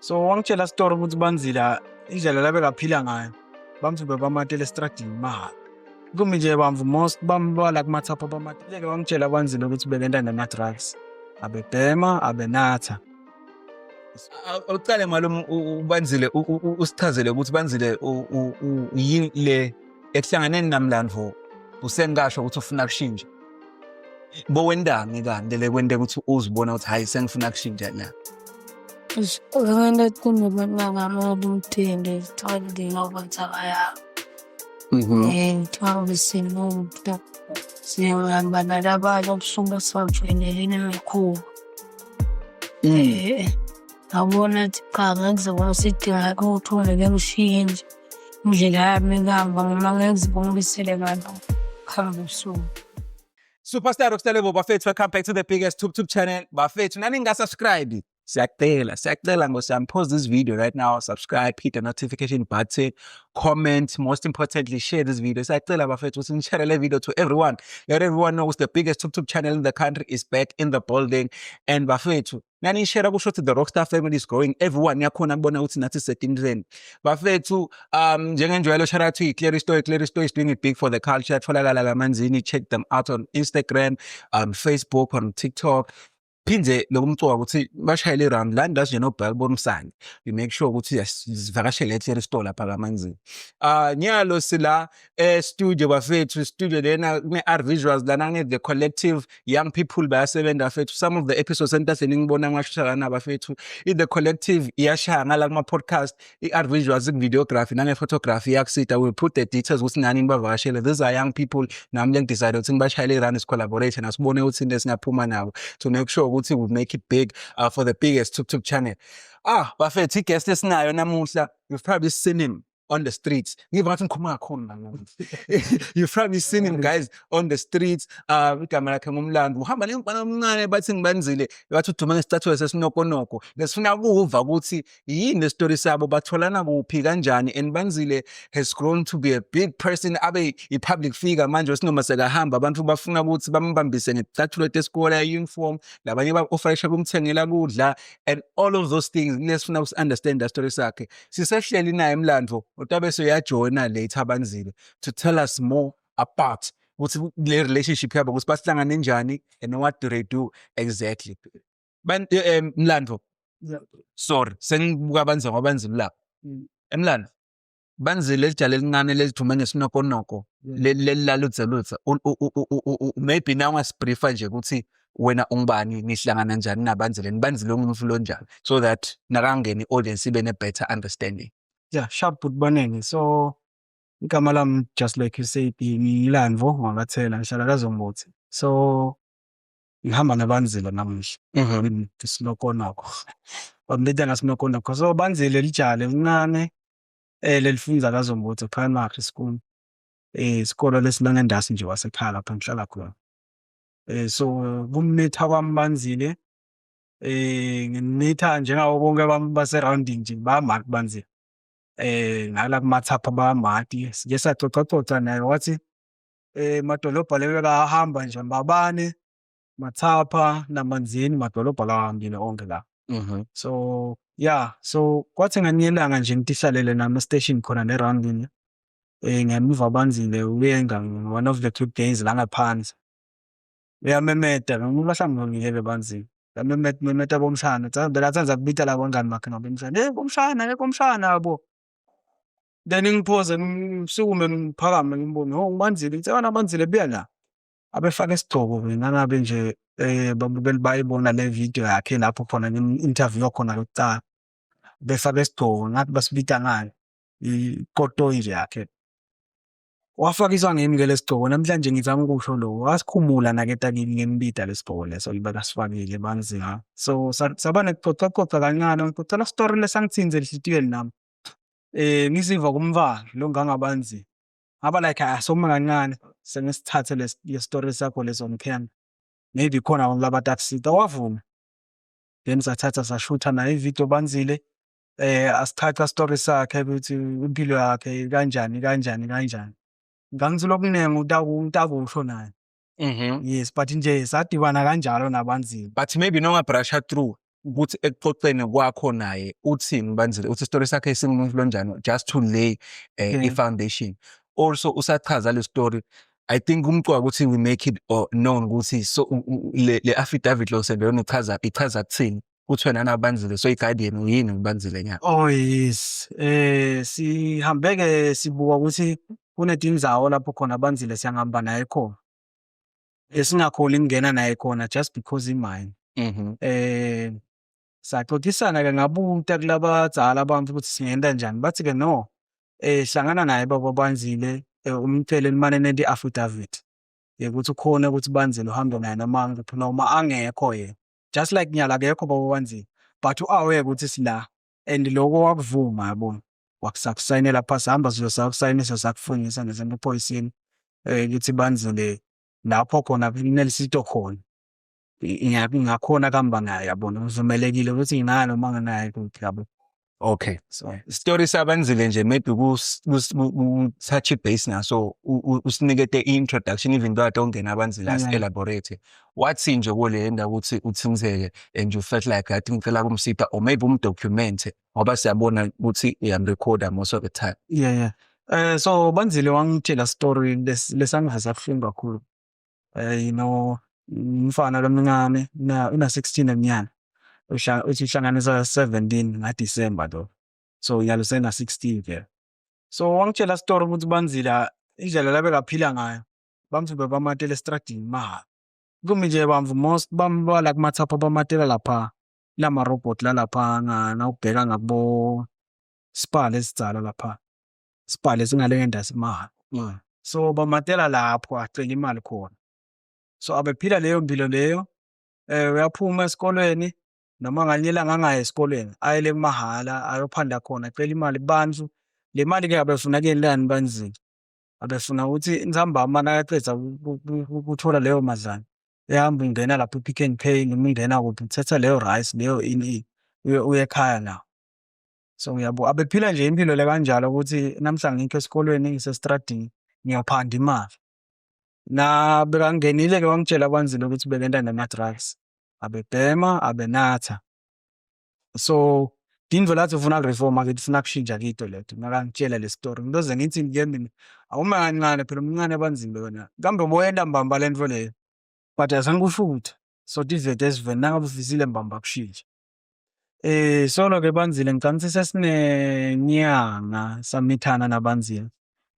So wangitshela story ukuthi Banzila indlela labekaphila ngayo bamthi bebamatele estradini mahhala. Kumi nje bamvu most bambala kumathapha bamatele ke wangitshela Banzila ukuthi bekenda nama-drugs. Abebhema, abenatha. Awucale ngalo uBanzile usichazele ukuthi Banzile yile ekuhlanganeni naMlandvo usenkasho ukuthi ufuna kushintsha. Bowendani kanti le kwente ukuthi uzibona ukuthi hayi sengifuna kushintsha la. Ngenda kunobananga ngabumthende sithande ngobathaya. Thwa besimo siyahamba nalabanye obusuku sibamfanele nemikhuba. Ngabona ukuthi cha ngenzeka usidinga ukuthi ngishintshe indlela yami ngihamba noma ngizibongisele ngalo khamba ubusuku. Superstar Rockstar Level bafethu, welcome back to the biggest YouTube channel. Bafethu nani ngasubscribe. Siyacela ngosiyami pause this video right now, subscribe, hit the notification button, comment, most importantly share this video. Siyacela bafethu ukuthi share le video to everyone. Let everyone know the biggest YouTube channel in the country is back in the building. And bafethu nani share kusho ukuthi the Rockstar family is growing. Everyone yakhona kubona ukuthi nathi setindreni. Bafethu njengenjwayelo shout out to Clear Story is doing it big for the culture. Tholakala kamanzini, check them out on Instagram, Facebook, on TikTok. Phindze lokumcoka ukuthi bashayele around la ndazi no Bell bomsana. You make sure ukuthi sivakashele Clear Store lapha kamanzini. Nyalo sila studio bafethu, studio lena ne-art visuals lana ne the collective young people bayasebenza bafethu. Some of the episodes entaseni ngibona ngashaya na bafethu. In the collective iyashaya ngala kuma podcast, i-art visuals, videography nange photography yakusita. We'll put the details ukuthi nani bavakashele. These are young people nami le decide ukuthi ngibashayele around this collaboration asibone ukuthi into singaphuma nabo to make sure ukuthi we make it big for the biggest YouTube channel. Bafethu guest esinayo namuhla, you've probably seen him on the streets. You've probably seen him guys on the streets. Igama lakhe ngumlando. Uhamba nemfana omncane bathi ngibanzile. Bathi uduma ngesitathwe sesinokonoko. Lesifuna ukuva ukuthi yini le story sabo batholana kuphi kanjani and Banzile has grown to be a big person abe I public figure manje sinoma sekahamba abantu bafuna ukuthi bambambise ngesitathwe lesikole uniform labanye ba offerisha kumthengela kudla and all of those things lesifuna us understand the story sakhe. Sisehleli naye eMlandvo utabe soyajoina later Banzile to tell us more about what's the relationship yabo ukuthi basihlangane njani and what do they do exactly. Mlandvo. Sorry, sengibuka Banzile ngoba Banzile la. Emlandvo. Banzile lijale elincane lelithuma ngesinokonoko lelilutsa maybe now ngasbriefa nje ukuthi wena ungubani nihlangana njani naBanzile niBanzile umuntu lo njani so that nakangeni audience ibe ne better understanding. Yeah, sharp but banene. So igama lami just like you said ngilandvo ngakathela ngihlala kaZombothi. So ngihamba naBanzile namuhla. Sinokonoko. Bamletha ngasinokonoko. So Banzile lijale lincane lelifunda kaZombothi primary school. Isikolo lesilangendasi nje wasekhaya lapha ngihlala khona. So kummitha kwami Banzile ngimitha njengawo bonke abantu baserounding nje bamaki Banzile. Ngala kumathapha bamati sike sacoca naye wathi madolobha lebekahamba nje Mbabane Mathapha naManzini madolobha lahambile onke la. So yeah, so kwathi nganiyelanga nje ngitihlalele nama station khona nerounding ngemuva Banzile uyenga one of the 2 days la ngaphansi uyamemeta ngibahamba ngiyebe Banzile memeta bomshana belathanza kubita la bangani bakhe ngabemshana bomshana yabo. Then ngiphoze ngisukume ngiphakame ngibone Banzile ngitsana Banzile buya la abefaka isigcoko nganabe nje bayibona le video yakhe lapho khona interview khona lokucala befaka isigcoko ngathi basibita ngani ikoto nje yakhe wafakiswa ngimi ke lesigcoko namhlanje ngizama ukusho lo wasikhumula naketa kimi ngembida lesigcoko leso libaka sifakile Banzile. So sabane coca kancane ngicela story lesangithinze lihlitiyweni nami. Ngisiva kumvalo lo ngangaBanzile ngaba like asoma kancane sengisithathe le story sakho leso ngikhena maybe khona ngilaba taxi wavuma then sathatha sashutha naye ivideo Banzile asithatha story sakhe ukuthi impilo yakhe kanjani ngangizilo kunenge utakusho naye. Yes but nje sadibana kanjalo naBanzile But maybe no brusha through ukuthi ekuxoxeni kwakho naye uthini Banzile, uthi isitori sakhe esingunjani just to lay i-foundation. Also usachaza le story, I think umqoka ukuthi we make it known ukuthi so le affidavit lo sendeyona ichaza kuthini uthi wena naBanzile so i-guardian uyini uBanzile nyaka. Oh yes, sihambeke sibuka ukuthi kunetindzawo lapho khona Banzile siyangihamba naye khona. Esingakhoni ukungena naye khona just because imine. Saxoxisana-ke ngabuta kulabadzala abantu ukuthi singenta njani. Bathi-ke no, hlangana naye baba Banzile, umtshele nimane nento i-affidavit. Ukuthi ukhona ukuthi Banzile uhambe naye noma angekho yena. Just like nyala akekho baba Banzile. But u-aware ukuthi sila. And loko wakuvuma yabona. Wakusayinela phasi hamba siyosakusayinisa sakufungisa nasemaphoyiseni. Ukuthi Banzile lapho khona kunelisito khona. Ngakhona kuhamba naye yabona. Uvumelekile ukuthi nginaye noma nginaye kuphi yabo. Okay. So story saBanzile nje maybe touch base naso usinikete introduction even though atongena Banzile as elaborate. What's nje kule ndawo ukuthi uthimzeke and you felt like I think ngicela kumsipha or maybe umdocument ngoba siyabona ukuthi iyamrecorda most of the time. Yeah. So Banzile wangitshela story lesangaza kuhlungu kakhulu. You know, umfana lomncane una 16 eminyaka. Uhlanganisa 17 ngaDisemba though. So uyalusena 16 ke. So wangitshela story ukuthi Banzile indlela labekaphila ngayo. Bamthumbe bamatele estradini maha. Kumi nje bamvu most bambala kumathapha bamatela lapha. Lama robot lapha na ubheka ngabo Spal esidzala lapha. Spal esingale ngendasi maha. So bamatela lapho acela imali khona. So abephila leyo mpilo leyo. Uyaphuma esikolweni noma nganyela ngangaye esikolweni ayele kumahala ayophanda khona acela imali kubantu. Le mali ke abefuna kelani Banzile. Abefuna ukuthi inzambama nakaqedza ukuthola leyo madlana. Ehamba ungena lapha Pick n Pay noma ungena kuphi uthatha leyo rice leyo ini uye ekhaya nawo. So ngiyabo abephila nje impilo le kanjalo ukuthi namhlanje ngikho esikolweni ngisestradini ngiyaphanda imali. Na bekangenile ke wangitshela Banzile ukuthi bekenta nama drugs. Abebhema abenatha. So indvo lathi ufuna reform ake ufuna kushintsha kito lethu nakangitshela le story ngizoze ngithi ngike mina awuma kancane phela umncane Banzile wena kambe boyenda mbamba lento leyo but asangikusho ukuthi so tivete esiveni nangabe ufisile mbamba kushintsha. Solo ke Banzile ngicabanga sesinenyanga samithana naBanzile.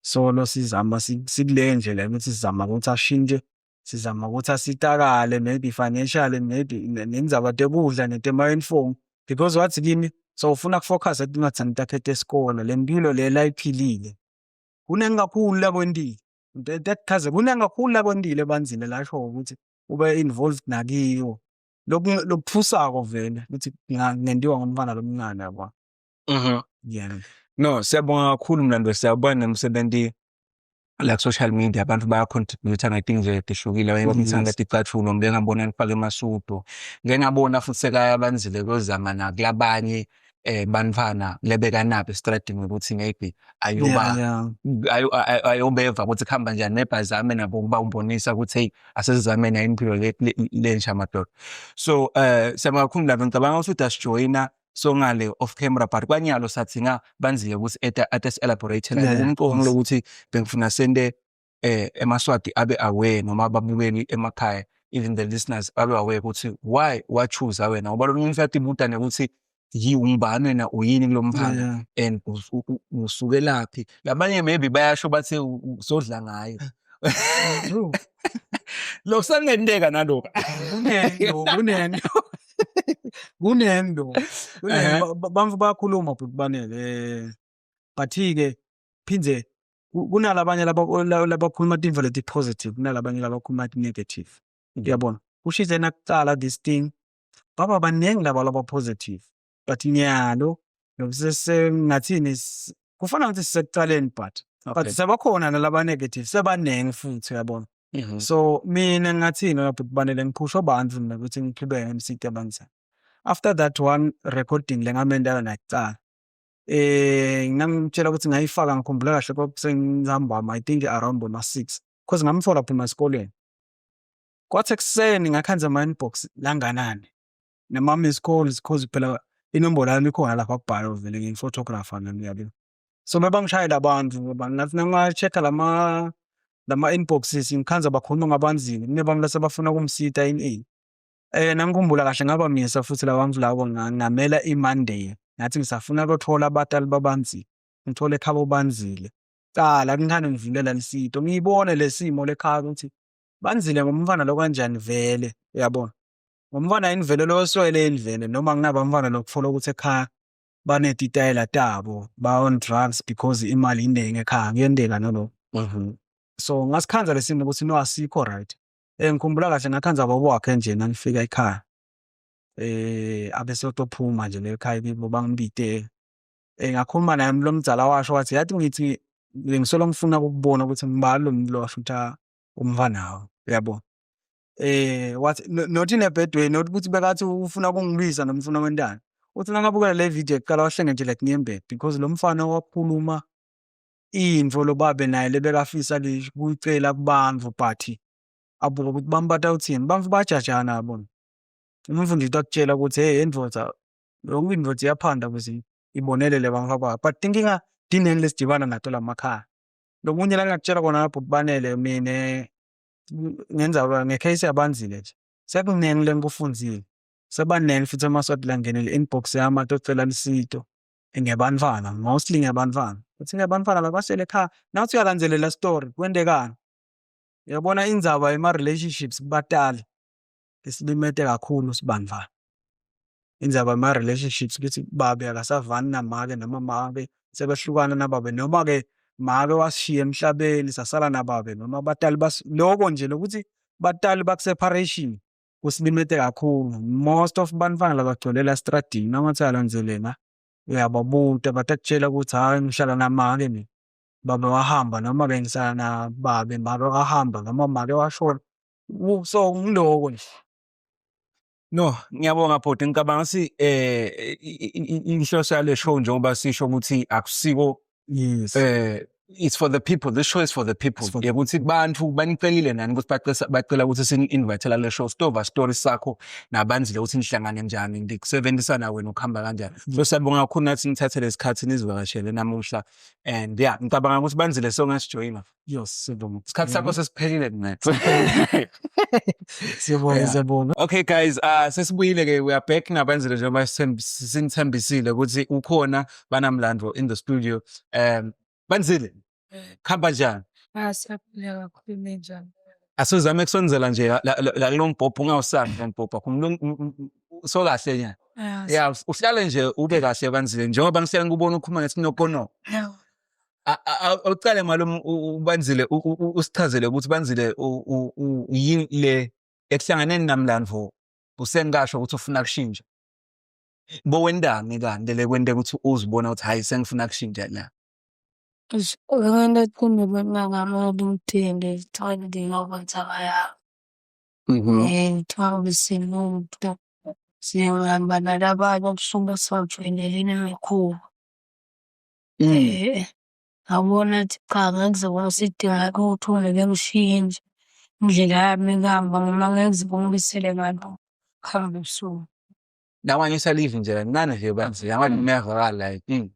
Solo sizama sikule ndlela ukuthi sizama ukuthi ashintshe, sizama ukuthi asitakale maybe financially maybe nenzaba tekudla netema-uniform because wathi kimi so ufuna kufocus ekungathani takhethe esikole le mpilo le layiphilile. Kunengi kakhulu lakwendile. That kunengi kakhulu lakwendile Banzile lasho ukuthi ube involved nakiyo. Lokuthusako vele ukuthi ngendiwa ngomfana lomncane yabo. Yeah. No, siyabonga kakhulu Mlando, siyabona nomsebenzi like social media abantu baya-contribute ngetinto ezihlukile bayangithanda i-platform noma ngiyabona ngifake emasudo. Ngiyabona futhi sekaya Banzile kozama nakulabanye bantwana lebekanaphi estradini ukuthi maybe ayobeva ukuthi kuhamba njani nebhazame nabo ukuba ubonisa ukuthi hey asizame na impilo lensha madoda. So siyabonga kakhulu Mlando, ngicabanga ukuthi asijoyina so ngale off camera part kwanyalo sathi Banzile ukuthi at elaborate umqondo lokuthi bengifuna sende emaswati abe aware noma ababukeli emakhaya even the listeners abe aware ukuthi why choose wena ngoba lo muntu uyathi ukuthi umbani wena uyini kulomphanga and usuke laphi. Labanye maybe bayasho bathi usodla ngayo. Lo sangendeka naloko. Kunendo bamfu bayakhuluma kubanele but-ke phindze kunalabanye labakhuluma tinvo leti positive kunalabanye labakhuluma negative. Uyabona kushize nakucala this thing baba baningi laba positive but nyalo ngathini kufana ukuthi sisekucaleni but sebakhona nalaba negative sebaningi futhi uyabona. So mina ngathini lapho kubanele ngiphusha abantu ukuthi ngiqhubeke ngemsidi yabanzana. After that one recording lengamenda nakucala ngangitshela ukuthi ngayifaka ngikhumbula kahle kwakusengihamba I think around ma-6 because ngamthola phuma esikoleni kwathi ekuseni ngakhanza ama-inbox langanani nema-miss calls cause phela inombolo yami ikhona lapha kubhalwe vele ngiyi-photographer nami uyabona. So mabangishayela abantu ngoba ngathi nangima-check-a lama-inboxes ngikhanza bakhuluma ngabanzima kunebami lase bafuna ukumsita ini. Nangikhumbula kahle ngabamisa futhi labo ngamela i-Monday ngathi ngisafuna ukuthola abatali babanzima ngithole ekhaya obanzile. Cala kungikhane ngivulela lisito ngiyibone le simo lekhaya ukuthi banzile ngomfana lo kanjani vele uyabona. Ngomfana yini vele lo oswele vele noma kunabamfana lokuthola ukuthi ekhaya banetitayela tabo ba-on drugs because imali iningi ekhaya kuyenteka nalokho. So ngasikhanza lesimo ukuthi no asikho right. Ngikhumbula kahle ngakhanza baba wakhe nje nangifika ekhaya. Abeseyotophuma nje lekhaya kibo bangibite. Ngakhuluma naye lo mdzala washo wathi yathi ngithi ngisolo ngifuna ukubona ukuthi ngibalo lo washo ukuthi umfanawo uyabona. Wathi not in a bad way not ukuthi bekathi ufuna ukungibisa noma ufuna kwentana. Uthi nangabukela le video eqala wahlenge nje like ngiyembede because lo mfana wakhuluma intfo lo babe naye lebekafisa kuyicela kubantu but abuka ukuthi bambata uthini bamfu bajajana yabona. Umfu nje utakutshela ukuthi hey indvodza yonke indvodza iyaphanda ukuthi ibonelele bamfaka but inkinga dineni lesidibana nato lamakhaya. Lokunye la ngakutshela kona lapho kubanele mina ngenza ngecase yabanzile nje. Sekuningi lengikufunzile. Sebaningi futhi amaswati la ngenele inbox yami atocela lisito. Ngebantfwana mostly ngebantfwana. Uthi ngebantfwana labasele ekhaya nathi uyalandzelela story kwendekani. Uyabona indzaba yema-relationships kubatali esilimete kakhulu sibantfwana. Indzaba yema-relationships ukuthi babe akasavani namake noma make sebehlukana nababe noma-ke make wasishiya emhlabeni sasala nababe noma abatali loko nje lokuthi batali baku-separation kusilimete kakhulu. Most of bantfwana labagcwele la estradini nangathi uyalandzelela uyababuta batakutshela ukuthi hayi ngihlala namake mina. Baba wahamba noma-ke ngisala nababe make wahamba noma make washona. So ngiloko nje. No, ngiyabonga bhuti ngicabanga ukuthi inhloso yale show njengoba sisho ukuthi akusiko Yes. It's for the people. This show is for the people. Ukuthi bantu banicelile nani ukuthi bacela ukuthi sini-invite le show stova stories sakho nabanzile ukuthi nihlangane njani ndikusebenzisana wena ukuhamba kanjani. So siyabonga kakhulu nathi nithathe lesikhathi nizivakashele namuhla and yeah ngicabanga ukuthi banzile so ngasijoyina. Yes, siyabonga. Isikhathi sakho sesiphelile mnethu. Siyabonga. Okay guys, sesibuyile ke we are back nabanzile njengoba sinithembisile ukuthi ukhona banamlando in the studio. Banzile khamba njani? Siyaphila kakhulu njani. Asuzame kusonzela nje la lo mbhobho ungawusanga mbhobho so kahle nya. Yeah, uhlale nje ube kahle Banzile njengoba ngisele ngikubona ukhuluma ngesinokono. Uqale malo uBanzile usichazele ukuthi Banzile yini le ekuhlanganeni namlandvo usengasho ukuthi ufuna kushintsha. Bo wendani kanti le kwente ukuthi uzibona ukuthi hayi sengifuna kushintsha la. Ngenda kuno bangama umthende thande ngoba ya. Thwa bisimuntu siyahamba nalabanye okusuka sawujwayelene nekhulu. Ngabona ukuthi cha ngekuzokwazi sidinga ukuthi ungeke ngishintshe indlela yami ngihamba noma ngekuzibongisele ngabantu khamba usuku. Nawe ngisalive nje nani nje Banzile ngathi ngiyavakala la yini.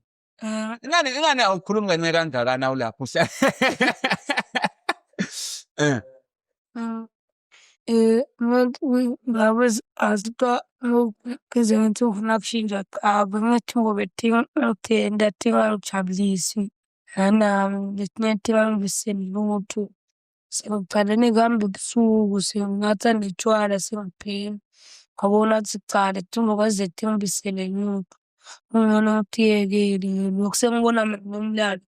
Ngani awukhulumi kancane kanjalo lapho ngabe azitwa ngeze ngithi ufuna kushintsha cha bengithi ngoba ndadinga ukujabulisa nami ndidinga ngiseni lutho sengicalene kambe ebusuku sengatha netshwala sengiphila ngabona ukuthi cha ngokwazi ngibisele lutho ngibona ukuthi yekeli lokhu sengibona nomlalo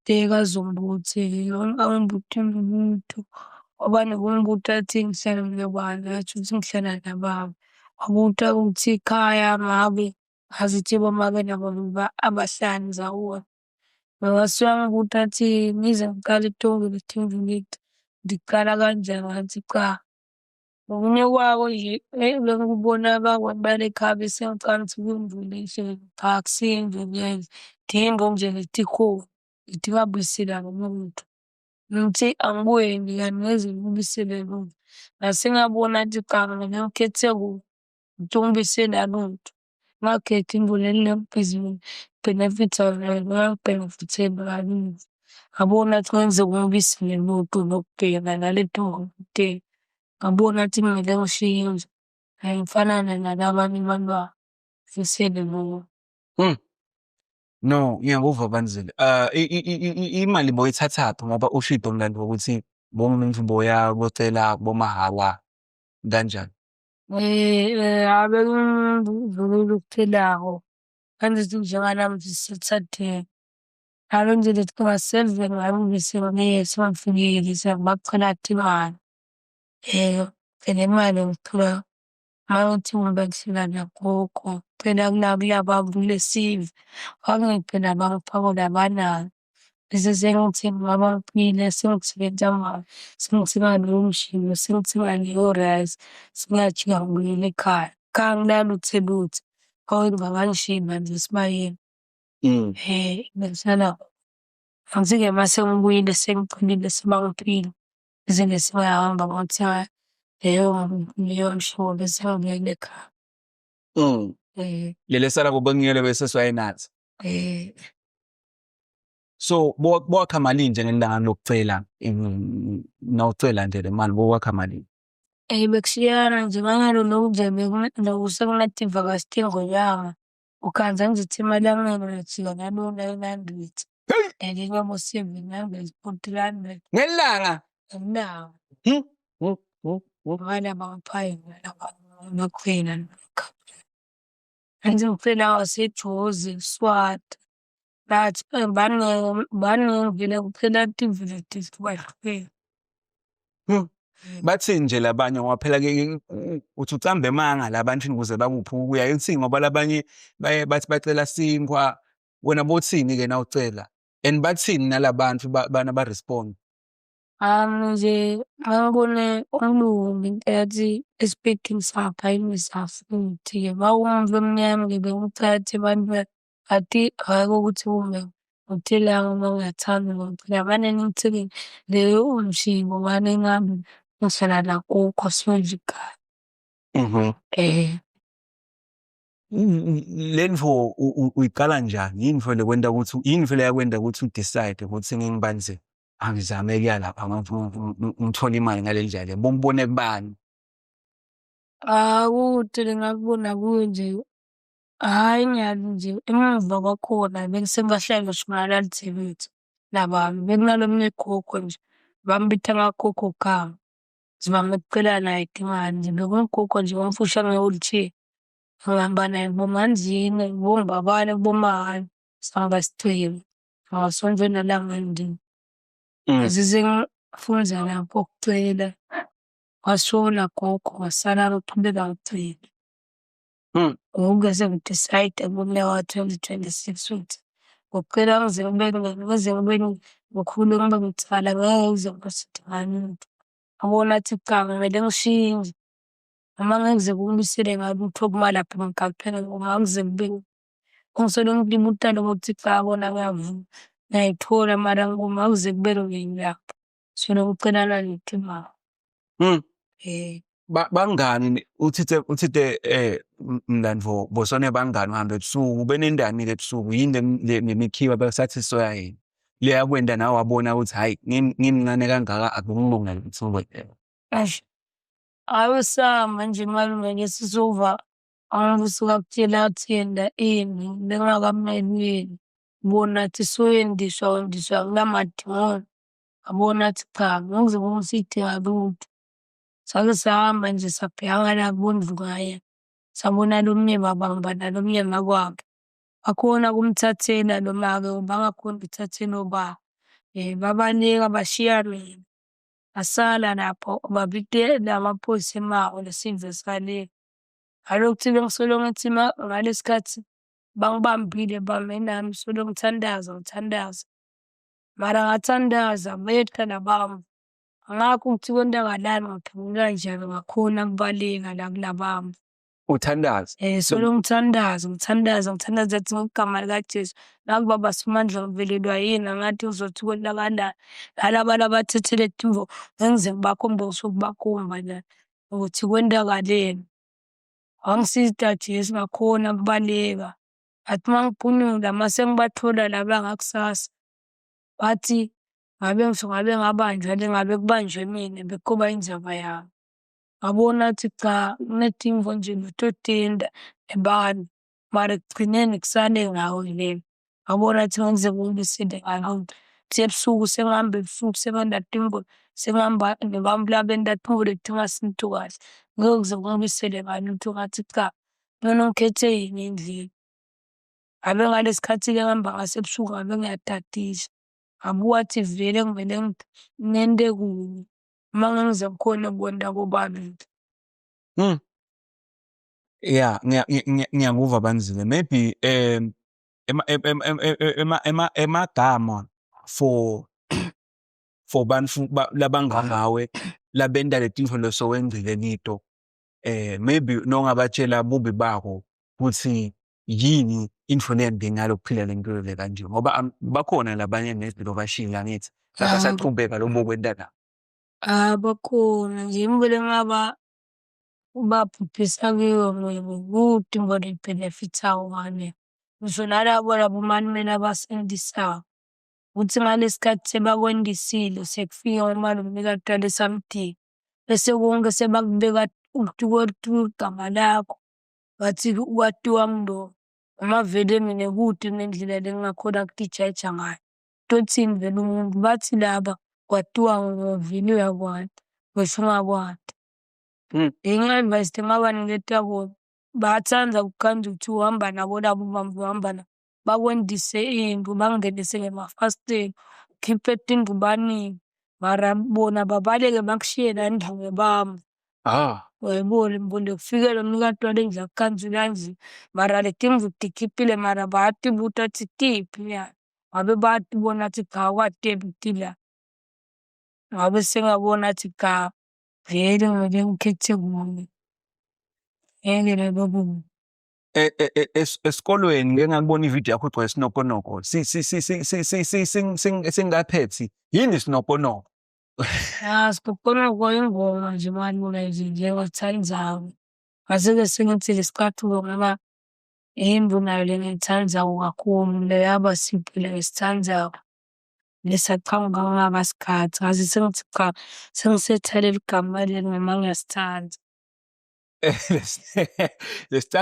tekazombuthi angibuthe umuntu obane kumbuta athi ngihlala nobani athi ukuthi ngihlala nababa wabuta ukuthi ikhaya ngabe azithi bomake nabo abahlali zawona ngasuka athi ngize ngiqale itongo lethembu ngithi ndiqala kanjani ngathi cha okunye kwako nje lokubona abakwaBale ekhaya besengicala ukuthi kuyimvula enhle cha akusiyo imvula Thembo nje lithi khona lidinga buyisela ngomuntu ngithi angibuye ngiyangeze ngibisele lona nase ngabona ukuthi cha mina ngikhethe kubi ubisi nalutho. Ngakhetha imvula benefits benefits kaningi. Ngabona ukuthi ngenzeka ubisi nelutho nokubheka nalento ngabona ukuthi kumele ngishintshe. Ngifanane nalabanye abantu No, ngiyakuva Banzile. Imali boyithathaphi ngoba ushido mlando wokuthi bonke boyacela bomahhala kanjani? abekungivulile okuphelako. Ngangithi njenganami Saturday. Ngalo nje lithi kunga-7 ngabe ubisi ngeke sebangifikile sebacela imali. Phela imali ngithola mawuthi ngibekisela nagogo. Phela kulaba kulesive phela bangifakela abanayo. Bese sengithe ngoba ngiphile sengisebenza mahhala, sengithenga leyo mshini, sengithenga leyo rice, sengiyajika ngibuyela ekhaya. Ekhaya anginalutho elutho, ngingakangishiyhi manje esibayeni. Bengisala angithi-ke mase ngibuyile sengiphelile sebangiphile. Bese-ke sengiyahamba ngiyothenga leyo mshini bese ngibuyela ekhaya. Lele sala kubengiyele bese swayinathi. Eh. So bowakha malini nje ngelanga lokucela nawucela nje le mali bowakha malini? Bekushiyana nje mangalokhu nje sekunathi ivakasthi ngonyaka. Ukhanza ngizothi imali yami ngiyajika nalo 900. Ngelinye ngo-700, 400. Ngelanga? Ngelanga. Abanye abangiphayo amakhwena. Angithi ngicela waseJozi, Swati. Bathi baningivele kuphela activities kwahlukene. Bathini nje labanye ngoba phela uthi ucambe emanga labantu ukuze bakuphi ukuya uthini ngoba labanye bathi bacela sinkwa wena bothini-ke nawucela and bathini nalabantu bana ba-respond? Nje ngangibone umlungu into yathi speaking sapha futhi-ke mawumuntu omnyama-ke benguthathe abantu bathi hhayi kokuthi kume ngithelanga uma ngiyathanda ngokuphila mane ngithini leyo mshini mane ngihambe ngihlala nagogo sidle ekhaya. Le ntfo uyiqala njani? Yini ntfo le kwenta ukuthi yini ntfo le yakwenza ukuthi u-decide ukuthi ngibanze angizame kuya lapha ngithole imali ngale ndlela bombone kubani? Kude ngakubona kuyo nje, hhayi nyalo nje emuva kwakhona bengisengibahlala ngisho ngalali bethu nabami. Bekunalomnye ugogo nje bambitha ngagogo gama. Nje bangicela naye imali nje bekuwugogo nje wamfusha nge-wheelchair. Ngihamba naye kuboManzini, kuboMbabane, kuboMahhala sihamba sigcwele ngasonto nelanga endini. Ngize ngifunda lapho ukucela washona gogo ngasala ngaqhubeka ngicela. Ngoku-ke sengi-decide ngonyaka ka-2026 ukuthi ngokucela ngize ngibe ngikhule ngibe ngithanda ngeke ngize ngibe . Ngabona ukuthi cha kumele ngishintshe noma ngeke kuze kungibuyisele ngalutho kumalapha ngigabhela ngoba angize ngisole ngilima utando ngokuthi cha kona ngiyavuma ngiyayithola mara kungaze kube ngiyilapha. Ngishone ngicelana niphi imali. Bangani uthithe Mlandvo bosone bangani uhambe ebusuku benendani-ke ebusuku yini le mikhiwa besathi soya yini le yakwenda nawe wabona ukuthi hhayi ngimncane kangaka akulungile ukuthi Awesama nje malume ngesizova angisuka kutshela athenda ini bengakamele bona athi soyendiswa kunamadimoni. Ngabona athi cha ngize kungiside lutho. Sake sahamba nje sabhekana nabondlungaye sabona lomnye babamba nalomnye makwakhe. Bakhona ukumthathela noma-ke bangakhoni ukuthathela obaba. Babanika bashiya mina. Ngasala lapho babikela amaphoyisa eMawa nesivwe sikalele. Ngalokhu bengisolo ngithi ngalesi sikhathi bangibambile bame nami ngisolo ngithandaza. Mara ngathandaza beqa nabami. Ngakho ukuthi kwenzakalani ngaphendula kanjani ngakhona kubaleka la kulabami. uthandaza. Solo ngithandaza ethi ngegama likaJesu. Nakuba baSomandla ngivelelwa yini angathi uzothi kwenzakalani. Nalabana abathethele Timbo ngize ngibakhombe ngisuke ukubakhomba la ukuthi kwenzakaleni. wangisiza Jesu ngakhona kubaleka. Athi uma ngiphumula mase ngibathola laba ngakusasa, bathi ngabe ngabanjwa ngabe kubanjwe mina bekuba indzaba yami. Ngabona ukuthi cha, kunedimvo nje lutodenda ebani, mara ekugcineni kusale ngawe lena. Ngabona ukuthi ngenze ngiyibisile ngalo. Kuthe ebusuku sengihamba ebusuku sengandada imvula, sengihamba nebantu laba endathi imvula ithi ingasinto kahle. Ngiyoze ngiyibisele ngalutho ngathi cha, mina ngikhethe yini endlini. Ngabe ngalesi khathi-ke ngihamba ngaso ebusuku ngabe ngiyatadisha. Ngabuka athi vele ngivele ngente kubi. Uma ngengize ngikhone ukwenda bobabili. Yeah, ngiyakuva Banzile. Maybe emagama for bantu labangawe labenda letinto losowenzile nito, maybe nongabatshela bubi bako ukuthi yini intfo lembi ngalo kuphila lempilo le kanje, ngoba bakhona labanye nezilo bashila ngithi basaqhubeka lobo kwenta nabo. Bakhona nje ngivele ubaphuphisa kiyo ukuthi ngibona i-benefit-ayo ngale. Ngisho nalabo labomalume abasendisayo, ukuthi ngalesi sikhathi sebakwendisile sekufika umalume kade samdinga, bese konke sebakubeka igama lakho, bathi kwatiwa mlo. Noma vele mina kude nendlela lengingakhona ukudijaja ngayo. Tothini vele umuntu bathi laba kwatiwa ngovini uyakwantu, ngisho ungakwati. Advice engingabaniketa kona, bayathanda ukukhandwa ukuthi uhamba nabo labo bantu uhamba nabo. Bakwendise imvu, bakungenise ngemafasteni, ukhiphe etindlubaneni, mara bona babaleke bakushiye la endlini bami. Uyayibona imbonile kufike lo mnikati walendlu akukhandwe kanje, mara le timvu tikhiphile mara bayatibuta athi tiphi yani. Ngabe bayatibona athi cha kwatephi la. Ngabe sengiyabona athi cha, vele ngeke ngikhethe kona. Ngeke labo bunye. Esikolweni ngeke ngakubona ividiyo yakho igcwele sinoponoko. Singaphethi yini sinoponoko? Sinoponoko ingoma nje malula nje ngiyithandayo. Ngase-ke sengithi lesikhathi ngoba imvu nayo le ngiyithandayo kakhulu, le yaBasipho le ngisithandayo. Lesaqhamuka ngalesikhathi ngase sengithi cha, sengisethalela igama leli ngoba ngiyasithanda.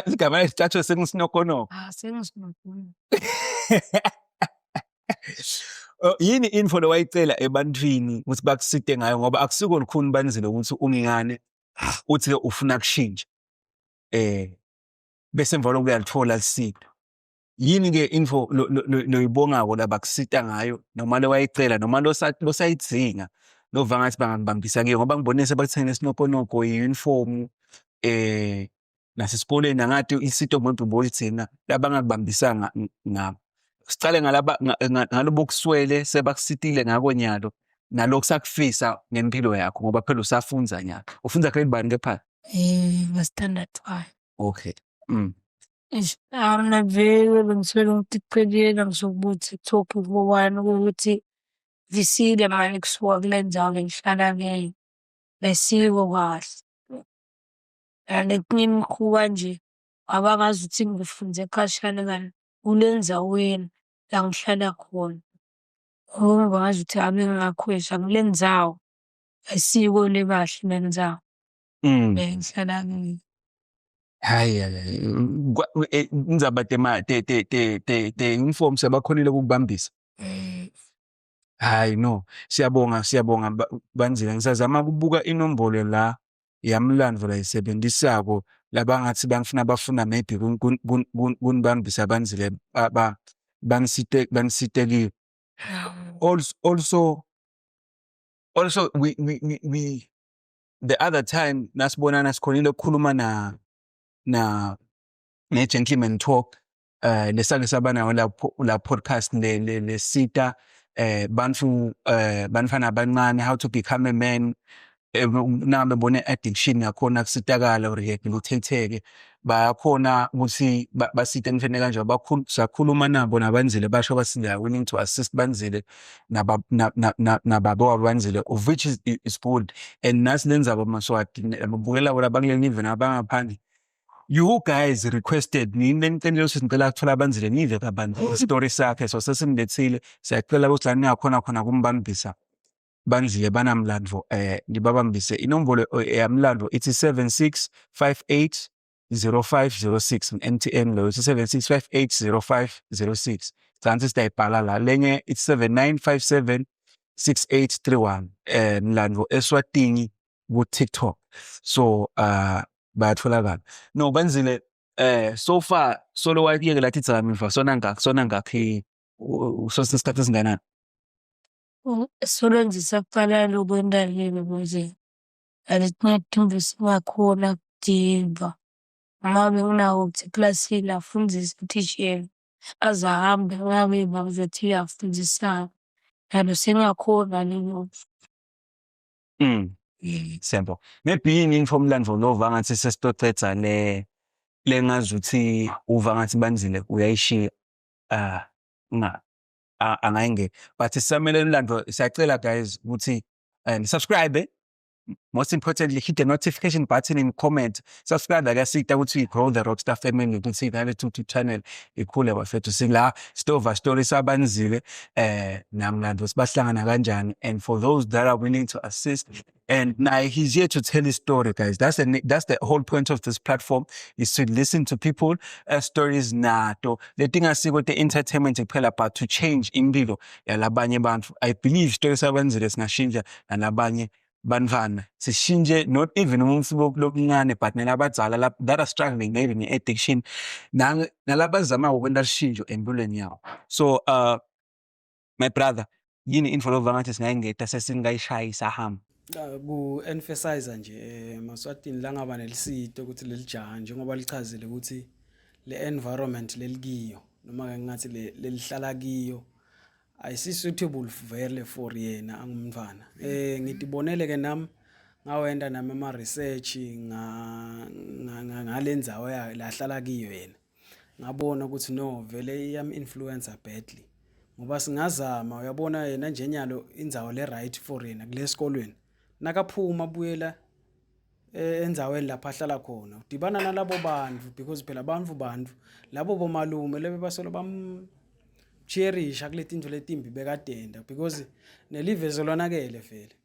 Igama lesithathu sengisinokonoko. Sengisinokonoko. Yini info lowayicela ebantwini ukuthi bakusite ngayo, ngoba akusiko lukhuni Banzile ukuthi ungingane uthi ufuna kushintsha bese emva lokho uyalithola lisito. Yini-ke info loyibongako labakusita ngayo, noma lowayicela noma losayidzinga lova ngathi bangakubambisa kuyo, ngoba ngibone sebakuthengele isinoponoko, i-uniform, nasesikoleni angathi isito muntu bolithina labangakubambisanga ngabo. Sicale ngalobo kuswele sebakusitile ngako nyalo, nalokhu sakufisa ngempilo yakho ngoba phela usafunza nyalo. Ufunza grade bani kepha? Nga-standard 5. Okay. Mina vele bengiswele ukuthi kuqhelile ngizokubuthi TikTok ngobani ukuthi visile manje kusuka kule ndawo engihlala kuyo. Besiko kahle. And kunye imikhuba nje abangazuthi ngifunze ekhashana kanti kule ndzaweni la ngihlala khona. Ngazuthi ave ngingakhwesha kule ndzawo isiko likahle lendzawo engihlala kuyo. Hayi indzaba te uniform sebakhonile ukubambisa. Hayi no, siyabonga Banzile. Ngisazama ukubuka inombolo la yamlandvo layisebenzisako labangathi bafuna maybe kunibambisa Banzile banisite kiyo. Also we the other time nasibonana sikhonile ukukhuluma na gentleman talk lesake sabanayo la podcast le sita bantfwana abancane how to become a man. Nami bone addiction yakhona kusitakala or ngikuthetheke bayakhona ukuthi basite ngifene kanje sakhuluma nabo naBanzile basho bathi they are willing to assist Banzile nababo Banzile, of which is good. And nasi lenza abamaswati ababukela bona bakuleli even abangaphandle you guys requested ngicela ukuthola Banzile nive kabanzi story sakhe so sesimlethile siyacela ukuthi la ningakhona khona kumbambisa Banzile banamlandvo ngibabambise inombolo yamlandvo ithi 76580506 MTN lo 76580506 chances siyayibhala la lenye it's 79576831 mlandvo Eswatini ku TikTok so bayatholakala no Banzile so far solo wayeke lathi tsamiva sona ngakhe usosikhathi esinganani Solo ngisaqala lokwenda yini ukuze alincede singakhona kudinga. Ngabe unawo ukuthi eklasini afundise uthishela aze ahambe ngabe bakuzothi uyafundisana. Kanti singakhona lelo. Simple. Maybe yini ngomlandvo lo vangathi sesitocetha lengazuthi uva ngathi Banzile uyayishiya angayenge but sisamele umlandvo siyacela guys ukuthi subscribe most importantly hit the notification button and comment subscribe akasita ukuthi grow the Rockstar family ukuthi ngale YouTube channel ikhule bafethu sila stova story saBanzile namlandvo sibahlangana kanjani and for those that are willing to assist and now he's here to tell his story guys that's the whole point of this platform is to listen to people stories nato letingasiko the entertainment kuphela but to change impilo yalabanye bantu I believe story saBanzile singashintsha nalabanye bantwana sishintshe not even umuntu lokuncane but nalabadzala that are struggling maybe ne-addiction nalabazama ukwenta shintsho empilweni yawo so my brother yini info lova ngathi singayingeta sesingayishaya sahamba ku-emphasize nje Maswatini la ngaba nelisito ukuthi lelijaha njengoba lichazile ukuthi le-environment lelikiyo noma-ke ngathi lelihlala kiyo ayisi-suitable vele for yena angumntwana. Ngidibonele-ke nami ngawenda nami ama-research ngale ndzawo la ahlala kiyo yena. Ngabona ukuthi no vele iyam-influencer badly ngoba singazama uyabona yena nje nyalo indzawo le-right for yena kule sikolweni. Nakaphuma abuyela endzaweni lapha ahlala khona udibana nalabo bantu because phela bantu labo bomalume lebe basolo cherisha kuleti into letimbi bekadenda because nelivezo lonakele vele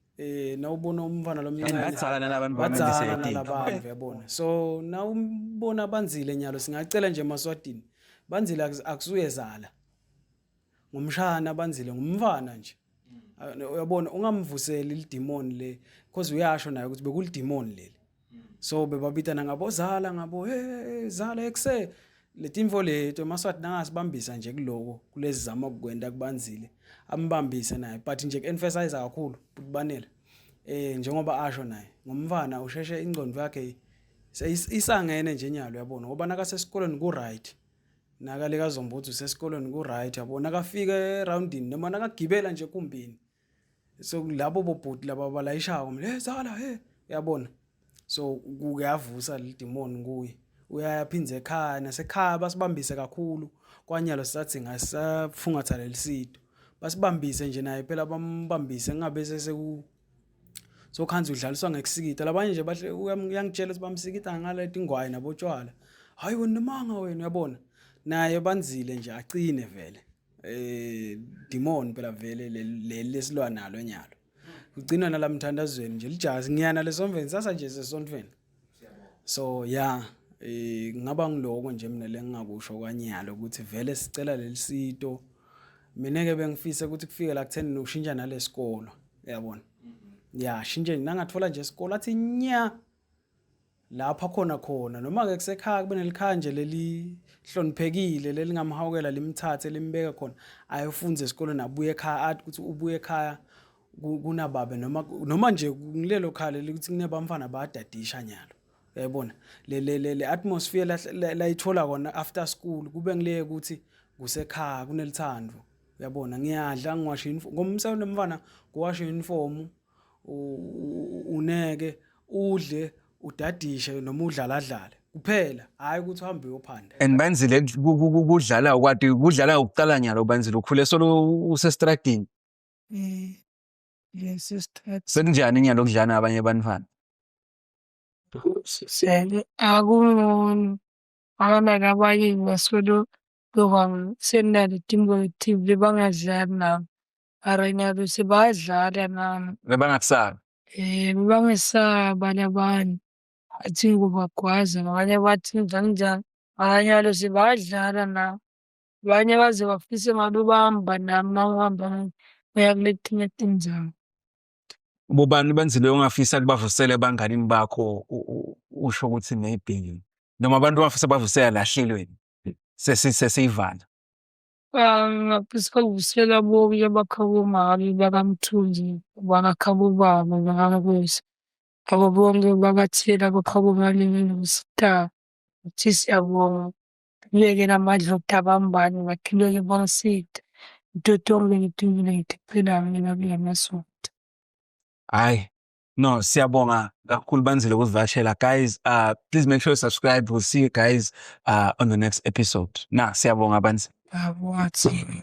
nawubona umfana lomncane badzala nalabantu banabantu yabona so nawumbona Banzile nyalo singacela nje Maswatini Banzile akusuyezala ngumshana Banzile ngumfana nje uyabona ungamvuseli lidemon le because uyasho naye ukuthi bekulidemon leli so bebabitana ngabo zala ngabo zala ekuse letimvo lethu Maswati nangasibambisa nje kuloko kulezi zama ukukwenda kuBanzile ambambise naye but nje emphasize kakhulu ukubanela njengoba asho naye ngumfana usheshe ingcondo yakhe isangene nje nyalo yabona ngoba nakasesikolweni ku right nakale kaZombothu sesikolweni ku right yabona nakafika eroundini noma nakagibela nje kumbini so labo bobhuti laba balayishako zala yabona so kuyavusa lidemon kuye uyaphinza ekhaya nasekhaya basibambise kakhulu kwanyalo sisathi ngasafungatha lelisito basibambise nje naye phela bambambise ngabe seseku so khanzi udlaliswa ngekusikita labanye nje bahle uyangitshela ukuthi bamsikita ngaleti ngwayi nabotshwala hayi wena manga wena uyabona naye Banzile nje aqine vele demon phela vele lesilwa nalo enyalo ugcina nalamthandazweni nje lijazi ngiyana lesomveni sasa nje sesontveni so yeah ngaba ngiloko nje mina lengingakusho kwanyalo ukuthi vele sicela lelisito mina ke bengifisa ukuthi kufike la kutheni noshintsha nalesikolo yabona ya shintshe nangathola nje isikolo athi nya lapha khona noma ke kusekhaya kube nelikhaya nje leli hloniphekile lelingamhawukela limthathe limbeke khona ayofunza esikoleni abuye ekhaya athi ukuthi ubuye ekhaya kunababe noma nje ngilelo khale ukuthi kunebamfana bayadadisha nyalo uyabona le atmosphere la ithola kona after school kube ngileke ukuthi kusekhaya kunelithando uyabona ngiyadla ngiwasha uniform ngomsebenzi nomfana kuwasha uniform uneke udle udadishe noma udlala kuphela hayi ukuthi uhambe uyophanda and Banzile kudlala ukwati kudlala ukuqala nyalo Banzile ukhule solo usestradini Yes, sister. senjani nyalo kudlana abanye abantwana Sele akungcono abantwana abanye basuke sendali team collective bangadlali nabo. Mara nyalo sebadlala nabo. Bebangakusabi. Bebangesaba labanye. Bathi ngobagwaza, abanye bathi njani njani. Mara nyalo sebadlala nabo. Abanye baze bafise ngabe bahamba nami mawuhamba baya kuletinye tindzawo. Bobani Banzile ongafisa kubavusela ebanganini bakho usho ukuthi maybe noma abantu abafisa bavusela lahlelweni sesiyivana. Ngafisa ukuvusela boke abakhawomali bakaMthunzi, bakaKhabobaba, bakaKhosi. Abo bonke bakathela abakhawomali no-Star. Ngithi siyabonga. Ngibeke namandla ukuthi abambane baqhubeke bangisida. Into tonke ngidingile ngidicela mina kula masonto. Hayi. No, siyabonga kakhulu Banzile ukuvakashela. Guys, please make sure you subscribe. We'll see you guys on the next episode. Siyabonga Banzile. Awathi.